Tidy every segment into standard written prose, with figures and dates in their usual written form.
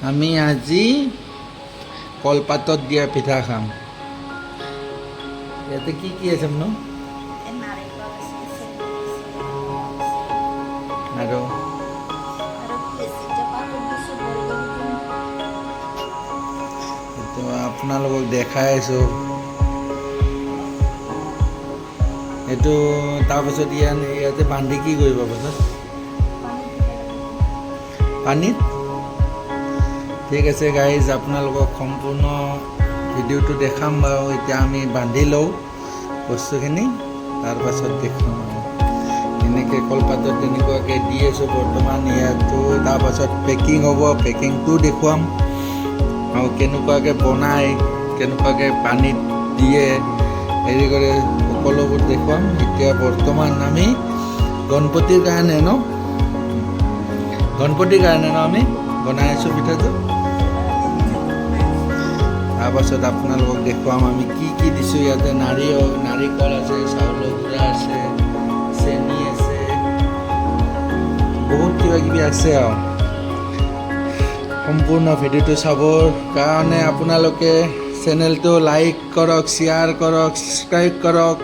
আমি আজি কলপাতত দিয়া পিঠা খাম। ইয়াতে কি কি আছে ন? আৰু আপোনালোকক দেখাই আছোঁ। এইটো তাৰপাছত ইয়াতে বান্ধি কি কৰিব পাছত? পানীত। ঠিক আছে গাইজ, আপোনালোকক সম্পূৰ্ণ ভিডিঅ'টো দেখাম বাৰু। এতিয়া আমি বান্ধি লওঁ বস্তুখিনি, তাৰপাছত দেখাম আৰু এনেকৈ কলপাতত তেনেকুৱাকৈ দি আছোঁ বৰ্তমান ইয়াতো। তাৰপাছত পেকিং হ'ব, পেকিংটো দেখুৱাম আৰু কেনেকুৱাকৈ বনায়, কেনেকুৱাকৈ পানীত দিয়ে হেৰি কৰে সকলোবোৰ দেখুৱাম। এতিয়া বৰ্তমান আমি গণপতিৰ কাৰণে আমি বনাই আছোঁ পিঠাটো। তাৰপাছত আপোনালোকক দেখুৱাম আমি কি কি দিছোঁ ইয়াতে। নাৰিকল আছে, চাউলৰ গুড়া আছে, চেনি আছে, বহুত কিবা কিবি আছে আৰু। সম্পূৰ্ণ ভিডিঅ'টো চাবৰ কাৰণে আপোনালোকে চেনেলটো লাইক কৰক, শ্বেয়াৰ কৰক, ছাবস্ক্ৰাইব কৰক।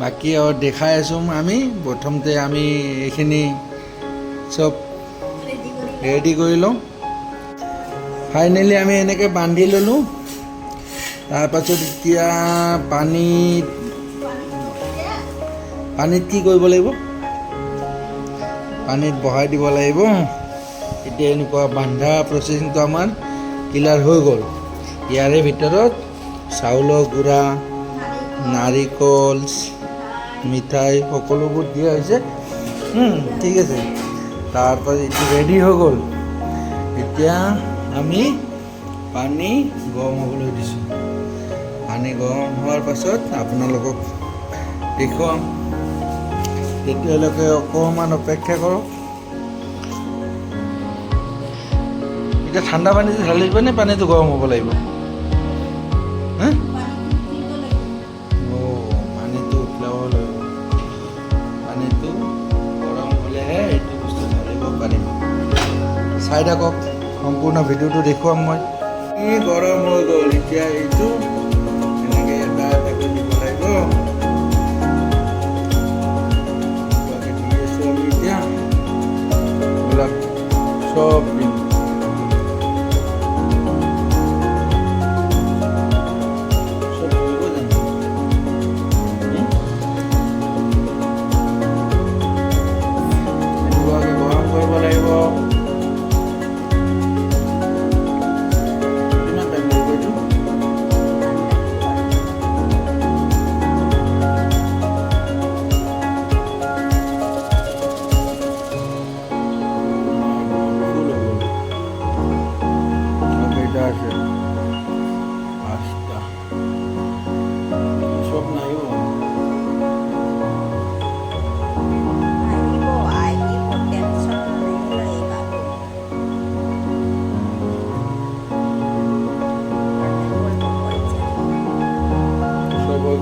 বাকী আৰু দেখাই আছোঁ আমি। প্ৰথমতে আমি এইখিনি চব ৰেডি কৰি লওঁ। ফাইনেলি আমি এনেকৈ বান্ধি ল'লোঁ। তাৰপাছত এতিয়া পানীত কি কৰিব লাগিব? পানীত বহাই দিব লাগিব। এতিয়া এনেকুৱা বান্ধা প্ৰচেছিংটো আমাৰ ক্লিয়াৰ হৈ গ'ল। ইয়াৰে ভিতৰত চাউলৰ গুড়া, নাৰিকল, মিঠাই সকলোবোৰ দিয়া হৈছে। ঠিক আছে, তাৰপাছত এইটো ৰেডি হৈ গ'ল। এতিয়া আমি পানী গৰম হ'বলৈ দিছোঁ। পানী গৰম হোৱাৰ পাছত আপোনালোকক দেখুৱাম। তেতিয়ালৈকে অকণমান অপেক্ষা কৰক। এতিয়া ঠাণ্ডা পানীটো ঢালি দিব নে পানীটো গৰম হ'ব লাগিব? পানীটো উতলাব লাগিব। পানীটো গৰম হ'লেহে এইটো বস্তু ঢালিব পাৰিম। চাই থাকক, সম্পূৰ্ণ ভিডিঅ'টো দেখুৱাম মই। গৰম হৈ গ'ল। এতিয়া এইটো এনেকৈ এটা এটাকৈ দিব লাগিব। দি আছোঁ আমি এতিয়া এইবিলাক চব দিম।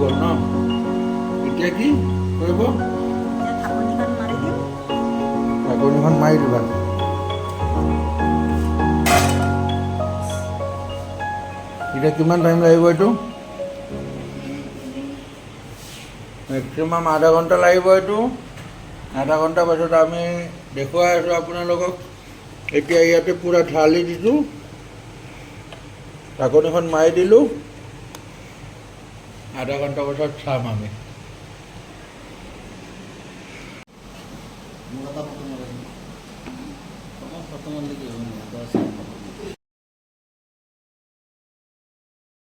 গ'ল ন? এতিয়া কি কৰিব? ঢাকনিখন মাৰি দিবা। এতিয়া কিমান টাইম লাগিব এইটো? মেক্সিমাম আধা ঘণ্টা লাগিব এইটো। আধা ঘণ্টা পাছত আমি দেখুৱাই আছোঁ আপোনালোকক। এতিয়া ইয়াতে পূৰা ঢালি দিছোঁ, ঢাকনিখন মাৰি দিলোঁ। আধা ঘণ্টা পাছত চাম আমি। ফটো মাৰলে কি হবে না?